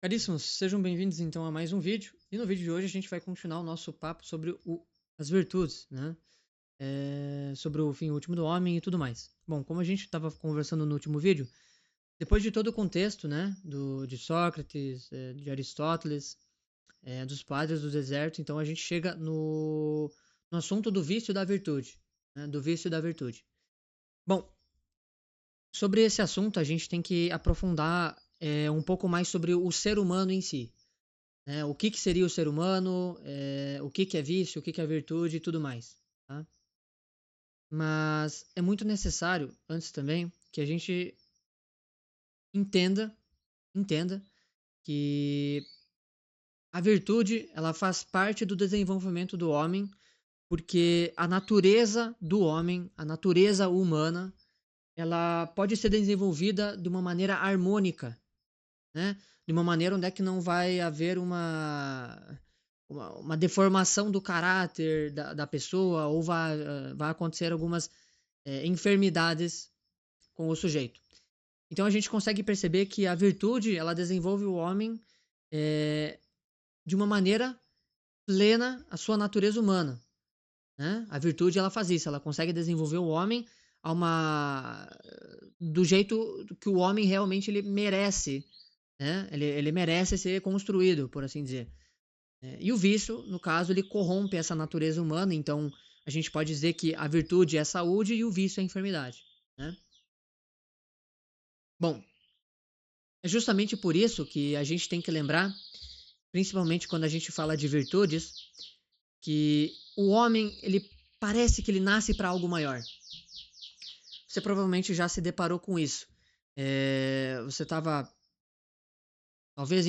Caríssimos, sejam bem-vindos então a mais um vídeo. E no vídeo de hoje a gente vai continuar o nosso papo sobre as virtudes, né? Sobre o fim último do homem e tudo mais. Bom, como a gente estava conversando no último vídeo, depois de todo o contexto, né? De Sócrates, de Aristóteles, dos padres do deserto, então a gente chega no assunto do vício e da virtude, né? Do vício e da virtude. Bom, sobre esse assunto a gente tem que aprofundar um pouco mais sobre o ser humano em si, né? O que que seria o ser humano, o que que é vício, o que que é virtude e tudo mais, tá? Mas é muito necessário, antes também, que a gente entenda, entenda que a virtude, ela faz parte do desenvolvimento do homem, porque a natureza do homem, a natureza humana, ela pode ser desenvolvida de uma maneira harmônica, né? De uma maneira onde é que não vai haver uma deformação do caráter da pessoa ou vai acontecer algumas enfermidades com o sujeito. Então a gente consegue perceber que a virtude ela desenvolve o homem é, de uma maneira plena a sua natureza humana, né? A virtude ela faz isso, ela consegue desenvolver o homem a uma do jeito que o homem realmente ele merece, né? Ele merece ser construído, por assim dizer. E o vício, no caso, ele corrompe essa natureza humana, então a gente pode dizer que a virtude é saúde e o vício é enfermidade, né? Bom, é justamente por isso que a gente tem que lembrar, principalmente quando a gente fala de virtudes, que o homem, ele parece que ele nasce para algo maior. Você provavelmente já se deparou com isso. Você estava, talvez,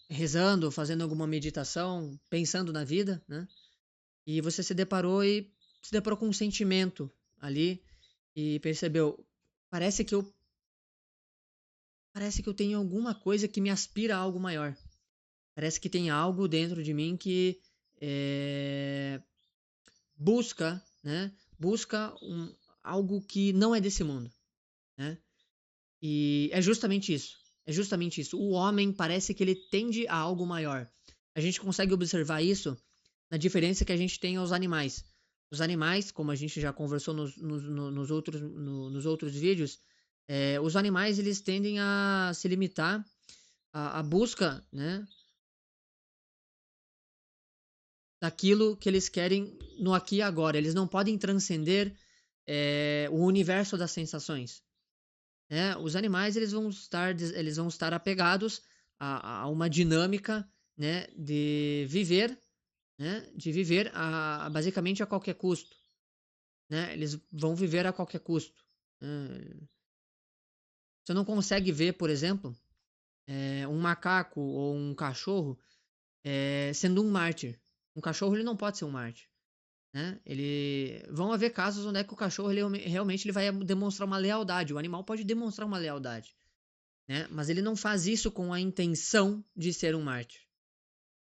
rezando, fazendo alguma meditação, pensando na vida, né? E você se deparou com um sentimento ali e percebeu, parece que eu parece que eu tenho alguma coisa que me aspira a algo maior. Parece que tem algo dentro de mim que busca, né? Busca algo que não é desse mundo, né? E é justamente isso. É justamente isso. O homem parece que ele tende a algo maior. A gente consegue observar isso na diferença que a gente tem aos animais. Os animais, como a gente já conversou nos outros vídeos, os animais eles tendem a se limitar à busca, né, daquilo que eles querem no aqui e agora. Eles não podem transcender o universo das sensações. Né? Os animais eles vão estar apegados a uma dinâmica, né, de viver basicamente a qualquer custo, né? Eles vão viver a qualquer custo. Você não consegue ver, por exemplo, um macaco ou um cachorro sendo um mártir. Um cachorro ele não pode ser um mártir, né? Vão haver casos onde é que o cachorro realmente ele vai demonstrar uma lealdade. O animal pode demonstrar uma lealdade, né? Mas ele não faz isso com a intenção de ser um mártir,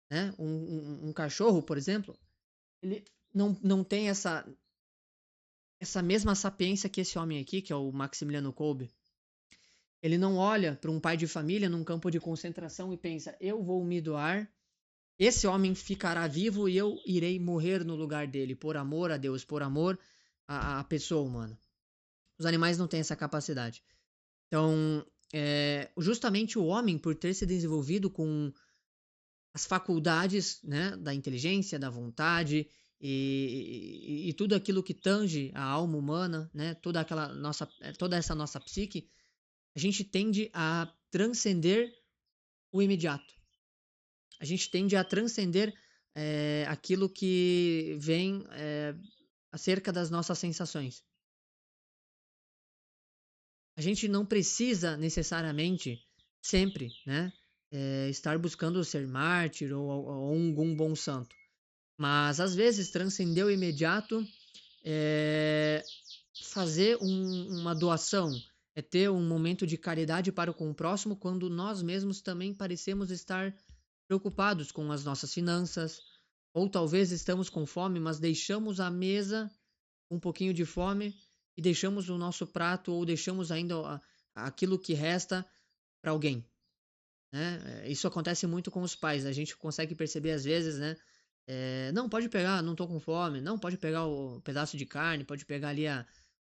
né? Um cachorro, por exemplo, ele não tem essa mesma sapiência que esse homem aqui, que é o Maximiliano Kolbe. Ele não olha para um pai de família num campo de concentração e pensa: eu vou me doar, esse homem ficará vivo e eu irei morrer no lugar dele, por amor a Deus, por amor à pessoa humana. Os animais não têm essa capacidade. Então, justamente o homem, por ter se desenvolvido com as faculdades, né, da inteligência, da vontade e tudo aquilo que tange a alma humana, né, toda essa nossa psique, a gente tende a transcender o imediato. A gente tende a transcender aquilo que vem acerca das nossas sensações. A gente não precisa necessariamente sempre, né, estar buscando ser mártir ou algum bom santo. Mas às vezes transcender o imediato é fazer uma doação, é ter um momento de caridade para com o próximo quando nós mesmos também parecemos estar preocupados com as nossas finanças, ou talvez estamos com fome, mas deixamos a mesa com um pouquinho de fome e deixamos o nosso prato ou deixamos ainda aquilo que resta para alguém. né? Isso acontece muito com os pais. A gente consegue perceber às vezes, né? Não, pode pegar, não tô com fome. Não, pode pegar o pedaço de carne, pode pegar ali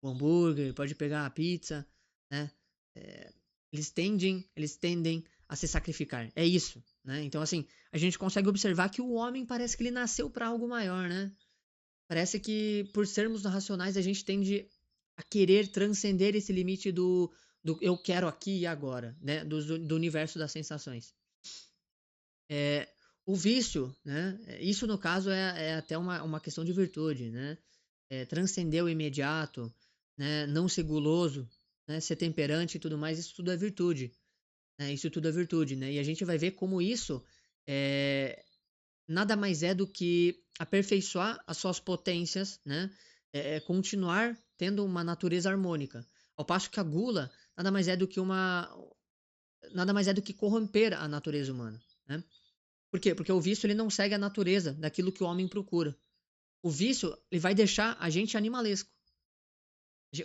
o hambúrguer, pode pegar a pizza, né? É, eles tendem a se sacrificar. É isso, né? Então, assim, a gente consegue observar que o homem parece que ele nasceu para algo maior, né? Parece que por sermos racionais a gente tende a querer transcender esse limite do eu quero aqui e agora, né? Do universo das sensações. É, o vício, né? Isso no caso é até uma questão de virtude, né? Transcender o imediato, né? Não ser guloso, né? Ser temperante e tudo mais, isso tudo é virtude, né? Isso tudo é virtude, né? E a gente vai ver como isso é, nada mais é do que aperfeiçoar as suas potências, né? Continuar tendo uma natureza harmônica. Ao passo que a gula nada mais é do que corromper a natureza humana, né? Por quê? Porque o vício ele não segue a natureza daquilo que o homem procura. O vício ele vai deixar a gente animalesco.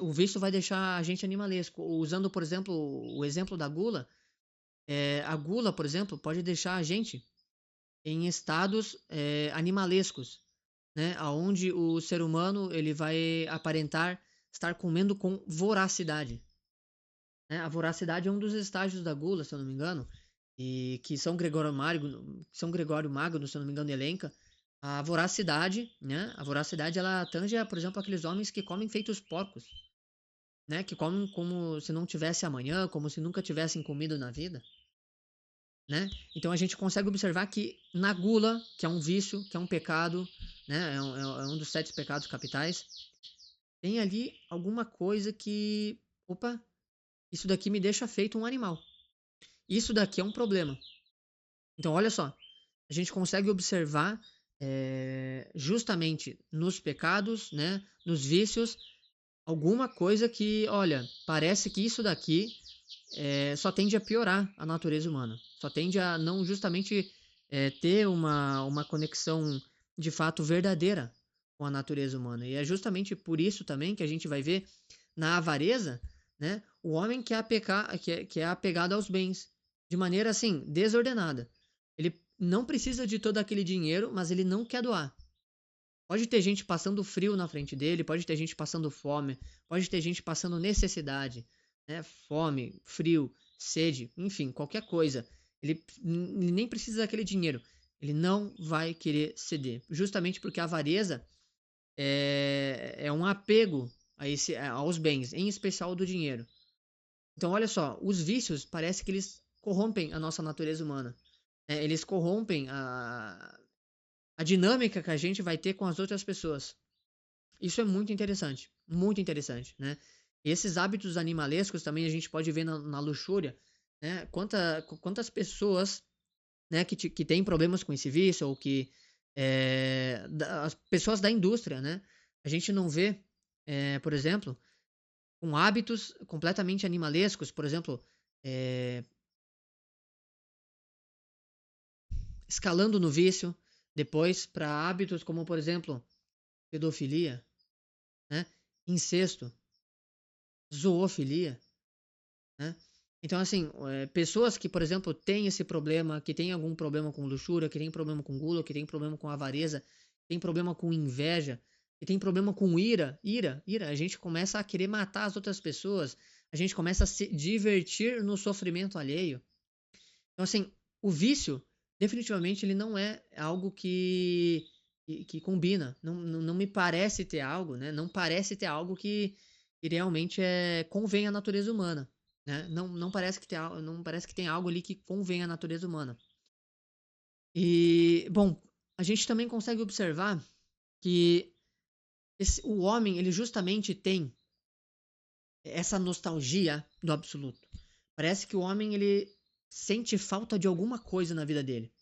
O vício vai deixar a gente animalesco. Usando, por exemplo, o exemplo da gula, a gula, por exemplo, pode deixar a gente em estados animalescos, né? Onde o ser humano ele vai aparentar estar comendo com voracidade, né? A voracidade é um dos estágios da gula, se eu não me engano, e que São Gregório Magno, se eu não me engano, elenca a voracidade, né? A voracidade ela tange, por exemplo, aqueles homens que comem feitos porcos, né? Que comem como se não tivesse amanhã, como se nunca tivessem comido na vida, né? Então a gente consegue observar que na gula, que é um vício, que é um pecado, né? É um dos 7 pecados capitais, tem ali alguma coisa que, opa, isso daqui me deixa feito um animal. Isso daqui é um problema. Então olha só, a gente consegue observar justamente nos pecados, né? Nos vícios, alguma coisa que, olha, parece que isso daqui só tende a piorar a natureza humana. Só tende a não justamente ter uma conexão de fato verdadeira com a natureza humana. E é justamente por isso também que a gente vai ver na avareza, né, o homem que é apegado aos bens de maneira assim desordenada. Ele não precisa de todo aquele dinheiro, mas ele não quer doar. Pode ter gente passando frio na frente dele, pode ter gente passando fome, pode ter gente passando necessidade, né? Fome, frio, sede, enfim, qualquer coisa. Ele nem precisa daquele dinheiro. Ele não vai querer ceder, justamente porque a avareza é um apego aos bens, em especial do dinheiro. Então, olha só, os vícios parece que eles corrompem a nossa natureza humana. Eles corrompem a dinâmica que a gente vai ter com as outras pessoas. Isso é muito interessante, né? Esses hábitos animalescos também a gente pode ver na luxúria, né? Quantas pessoas, né, que têm problemas com esse vício ou que as pessoas da indústria, né? A gente não vê, por exemplo, com hábitos completamente animalescos, por exemplo, é, escalando no vício, depois para hábitos como, por exemplo, pedofilia, né? Incesto, zoofilia, né? Então, assim, pessoas que, por exemplo, têm esse problema, que têm algum problema com luxúria, que têm problema com gula, que têm problema com avareza, que têm problema com inveja, que têm problema com ira, a gente começa a querer matar as outras pessoas, a gente começa a se divertir no sofrimento alheio. Então, assim, o vício, definitivamente, ele não é algo que combina. Não me parece ter algo, né? Não parece ter algo que realmente convém à natureza humana, né? Não parece não parece que tem algo ali que convém à natureza humana. E, bom, a gente também consegue observar que o homem, ele justamente tem essa nostalgia do absoluto. Parece que o homem, ele sente falta de alguma coisa na vida dele.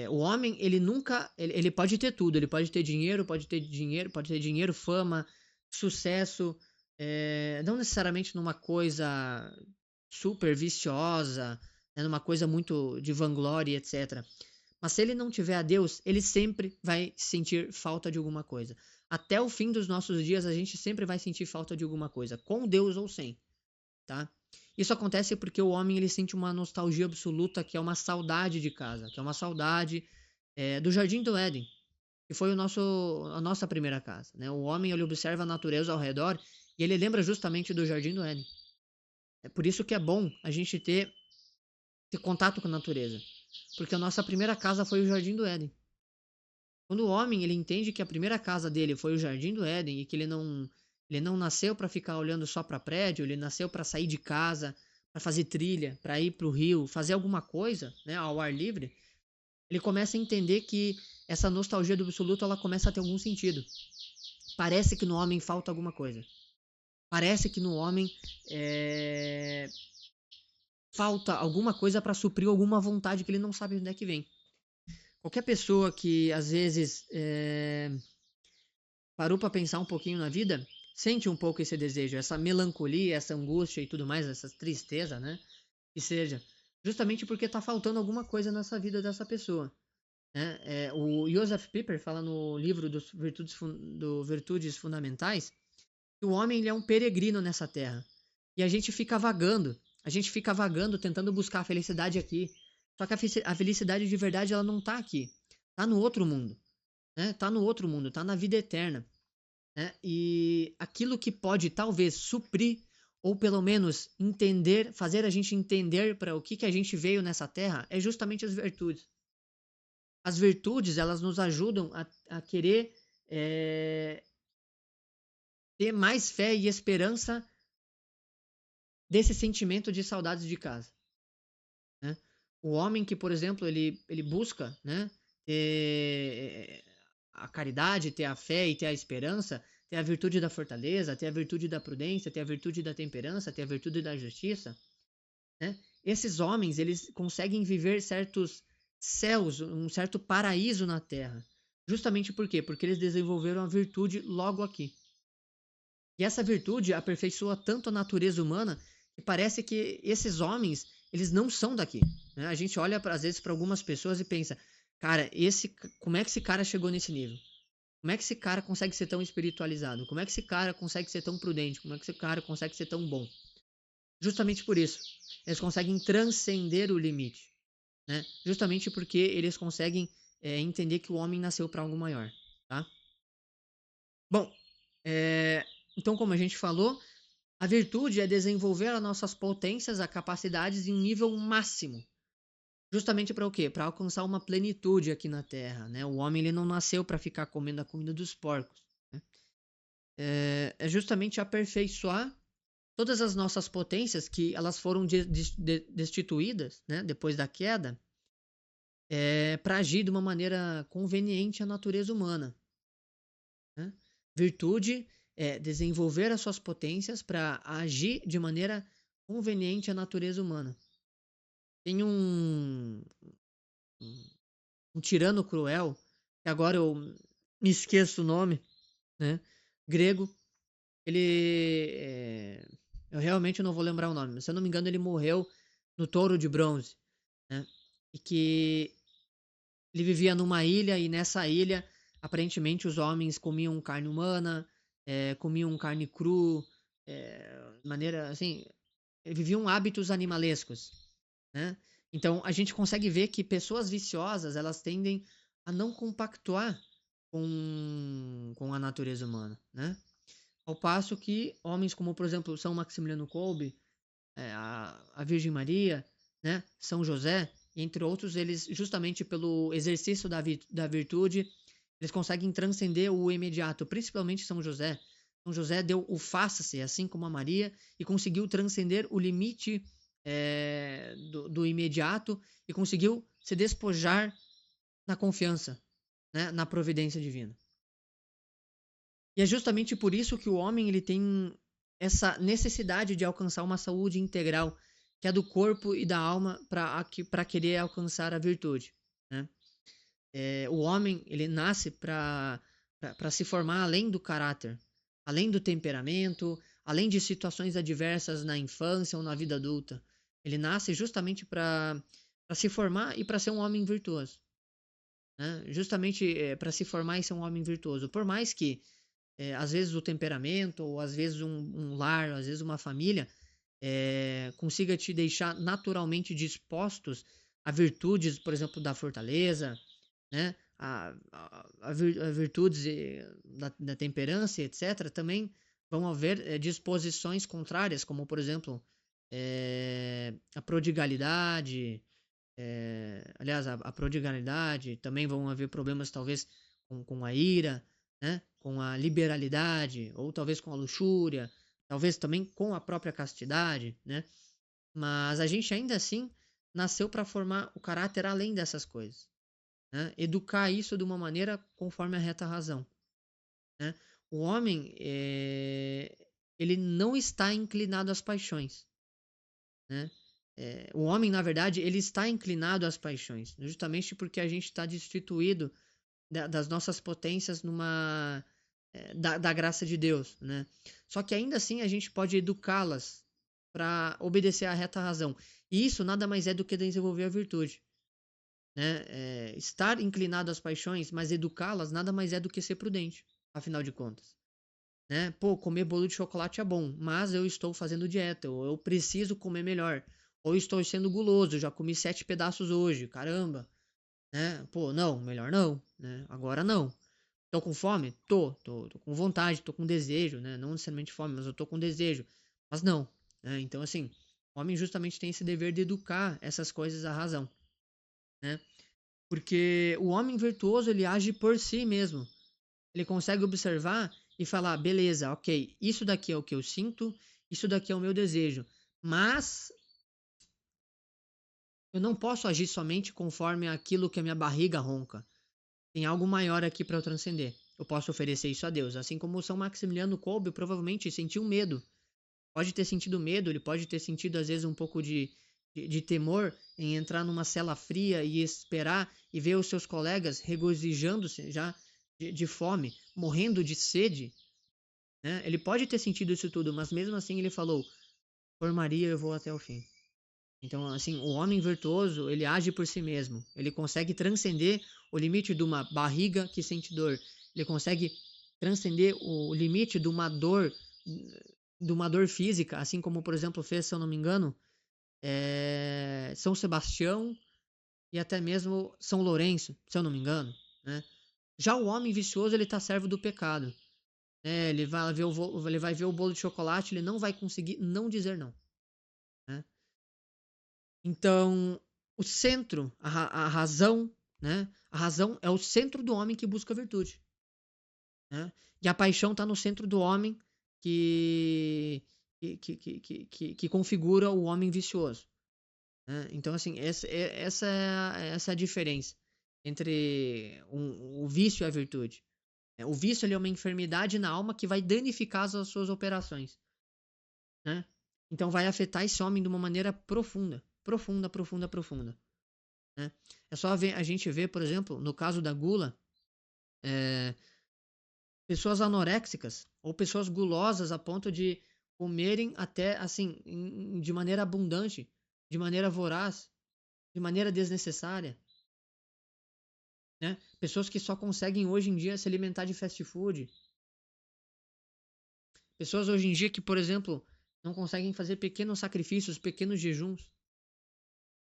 O homem, ele nunca. Ele pode ter tudo. Ele pode ter dinheiro, fama, sucesso. Não necessariamente numa coisa super viciosa, né, numa coisa muito de vanglória, etc. Mas se ele não tiver a Deus, ele sempre vai sentir falta de alguma coisa. Até o fim dos nossos dias, a gente sempre vai sentir falta de alguma coisa, com Deus ou sem, tá? Isso acontece porque o homem ele sente uma nostalgia absoluta, que é uma saudade de casa, que é uma saudade do Jardim do Éden, que foi a nossa primeira casa, né? O homem ele observa a natureza ao redor e ele lembra justamente do Jardim do Éden. É por isso que é bom a gente ter contato com a natureza, porque a nossa primeira casa foi o Jardim do Éden. Quando o homem ele entende que a primeira casa dele foi o Jardim do Éden e que ele não nasceu para ficar olhando só para prédio, ele nasceu para sair de casa, para fazer trilha, para ir para o rio, fazer alguma coisa, né, ao ar livre, ele começa a entender que essa nostalgia do absoluto ela começa a ter algum sentido. Parece que no homem falta alguma coisa. Parece que no homem falta alguma coisa para suprir alguma vontade que ele não sabe onde é que vem. Qualquer pessoa que às vezes parou para pensar um pouquinho na vida, sente um pouco esse desejo, essa melancolia, essa angústia e tudo mais, essa tristeza, né? Que seja, justamente porque está faltando alguma coisa nessa vida dessa pessoa. Né? O Joseph Pieper fala no livro do Virtudes Fundamentais que o homem ele é um peregrino nessa terra. E a gente fica vagando tentando buscar a felicidade aqui. Só que a felicidade de verdade ela não está aqui, está no outro mundo. Né? Tá no outro mundo, tá na vida eterna. Né? E aquilo que pode talvez suprir ou pelo menos entender, fazer a gente entender para o que a gente veio nessa terra é justamente as virtudes. As virtudes elas nos ajudam a querer ter mais fé e esperança desse sentimento de saudades de casa. Né? O homem que, por exemplo, ele busca, né, ter a caridade, ter a fé e ter a esperança, ter a virtude da fortaleza, ter a virtude da prudência, ter a virtude da temperança, ter a virtude da justiça, né? Esses homens, eles conseguem viver certos céus, um certo paraíso na terra. Justamente por quê? Porque eles desenvolveram a virtude logo aqui. E essa virtude aperfeiçoa tanto a natureza humana que parece que esses homens, eles não são daqui. Né? A gente olha, às vezes, para algumas pessoas e pensa, cara, como é que esse cara chegou nesse nível? Como é que esse cara consegue ser tão espiritualizado? Como é que esse cara consegue ser tão prudente? Como é que esse cara consegue ser tão bom? Justamente por isso. Eles conseguem transcender o limite. Né? Justamente porque eles conseguem entender que o homem nasceu para algo maior. Tá? Bom, então, como a gente falou, a virtude é desenvolver as nossas potências, as capacidades em um nível máximo. Justamente para o quê? Para alcançar uma plenitude aqui na Terra. Né? O homem ele não nasceu para ficar comendo a comida dos porcos. Né? É justamente aperfeiçoar todas as nossas potências que elas foram destituídas, né, depois da queda, para agir de uma maneira conveniente à natureza humana. Né? Virtude é desenvolver as suas potências para agir de maneira conveniente à natureza humana. Tem um tirano cruel, que agora eu me esqueço o nome, né, grego. Eu realmente não vou lembrar o nome, mas se eu não me engano ele morreu no Touro de Bronze, né? E que ele vivia numa ilha e nessa ilha aparentemente os homens comiam carne humana, comiam carne cru, de maneira assim, viviam hábitos animalescos, né? Então a gente consegue ver que pessoas viciosas elas tendem a não compactuar com a natureza humana, né? Ao passo que homens como, por exemplo, São Maximiliano Kolbe, a Virgem Maria, né, São José, entre outros, eles, justamente pelo exercício da virtude, eles conseguem transcender o imediato, principalmente São José. São José deu o faça-se, assim como a Maria, e conseguiu transcender o limite do imediato e conseguiu se despojar na confiança, né, na providência divina. E é justamente por isso que o homem ele tem essa necessidade de alcançar uma saúde integral, que é do corpo e da alma, para querer alcançar a virtude. Né? O homem ele nasce para se formar além do caráter, além do temperamento, além de situações adversas na infância ou na vida adulta. Ele nasce justamente para se formar e para ser um homem virtuoso. Né? Justamente para se formar e ser um homem virtuoso. Por mais que às vezes o temperamento, ou às vezes um lar, às vezes uma família, consiga te deixar naturalmente dispostos a virtudes, por exemplo, da fortaleza, né? A virtudes da temperança, etc., também vão haver disposições contrárias, como, por exemplo, a prodigalidade. Aliás, a prodigalidade, também vão haver problemas, talvez, com a ira, né? Com a liberalidade, ou talvez com a luxúria, talvez também com a própria castidade, né? Mas a gente ainda assim nasceu para formar o caráter além dessas coisas, né? Educar isso de uma maneira conforme a reta razão, né? O homem, ele não está inclinado às paixões, né? O homem, na verdade, ele está inclinado às paixões, justamente porque a gente está destituído das nossas potências da graça de Deus, né? Só que ainda assim a gente pode educá-las para obedecer à reta razão. E isso nada mais é do que desenvolver a virtude, né? Estar inclinado às paixões, mas educá-las nada mais é do que ser prudente, afinal de contas, né? Pô, comer bolo de chocolate é bom, mas eu estou fazendo dieta, ou eu preciso comer melhor, ou estou sendo guloso, já comi 7 pedaços hoje, caramba, né? Pô, não, melhor não, né? Agora não. Tô com fome? Tô com vontade, tô com desejo, né? Não necessariamente fome, mas eu tô com desejo. Mas não, né? Então, assim, o homem justamente tem esse dever de educar essas coisas à razão, né? Porque o homem virtuoso, ele age por si mesmo. Ele consegue observar e falar, beleza, ok, isso daqui é o que eu sinto, isso daqui é o meu desejo. Mas eu não posso agir somente conforme aquilo que a minha barriga ronca. Tem algo maior aqui para eu transcender. Eu posso oferecer isso a Deus. Assim como São Maximiliano Kolbe provavelmente sentiu medo. Pode ter sentido medo, ele pode ter sentido às vezes um pouco de temor em entrar numa cela fria e esperar e ver os seus colegas regozijando-se já de fome, morrendo de sede, né? Ele pode ter sentido isso tudo, mas mesmo assim ele falou: por Maria eu vou até o fim. Então, assim, o homem virtuoso, ele age por si mesmo. Ele consegue transcender o limite de uma barriga que sente dor. Ele consegue transcender o limite de uma dor física, assim como, por exemplo, fez, se eu não me engano, São Sebastião e até mesmo São Lourenço, se eu não me engano, né? Já o homem vicioso, ele está servo do pecado, né? Ele vai ver o bolo de chocolate, ele não vai conseguir não dizer não, né? Então, o centro, a razão, né? A razão é o centro do homem que busca a virtude, né? E a paixão está no centro do homem que configura o homem vicioso, né? Então, assim, essa é a diferença entre o vício e a virtude. O vício ele é uma enfermidade na alma que vai danificar as suas operações, né? Então, vai afetar esse homem de uma maneira profunda, profunda, profunda, profunda. Né? É só a gente ver, por exemplo, no caso da gula, é, pessoas anoréxicas ou pessoas gulosas a ponto de comerem até assim, de maneira abundante, de maneira voraz, de maneira desnecessária. Né? Pessoas que só conseguem hoje em dia se alimentar de fast food. Pessoas hoje em dia que, por exemplo, não conseguem fazer pequenos sacrifícios, pequenos jejuns.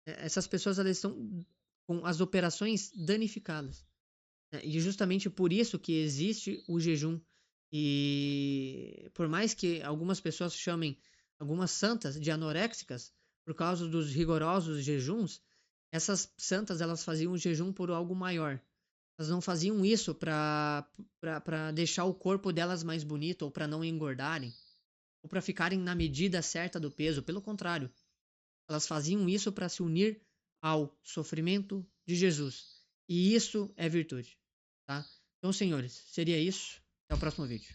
Essas pessoas elas estão com as operações danificadas. E justamente por isso que existe o jejum. E por mais que algumas pessoas chamem algumas santas de anoréxicas por causa dos rigorosos jejuns, essas santas elas faziam o jejum por algo maior. Elas não faziam isso para deixar o corpo delas mais bonito ou para não engordarem ou para ficarem na medida certa do peso. Pelo contrário, elas faziam isso para se unir ao sofrimento de Jesus. E isso é virtude, tá? Então, senhores, seria isso. Até o próximo vídeo.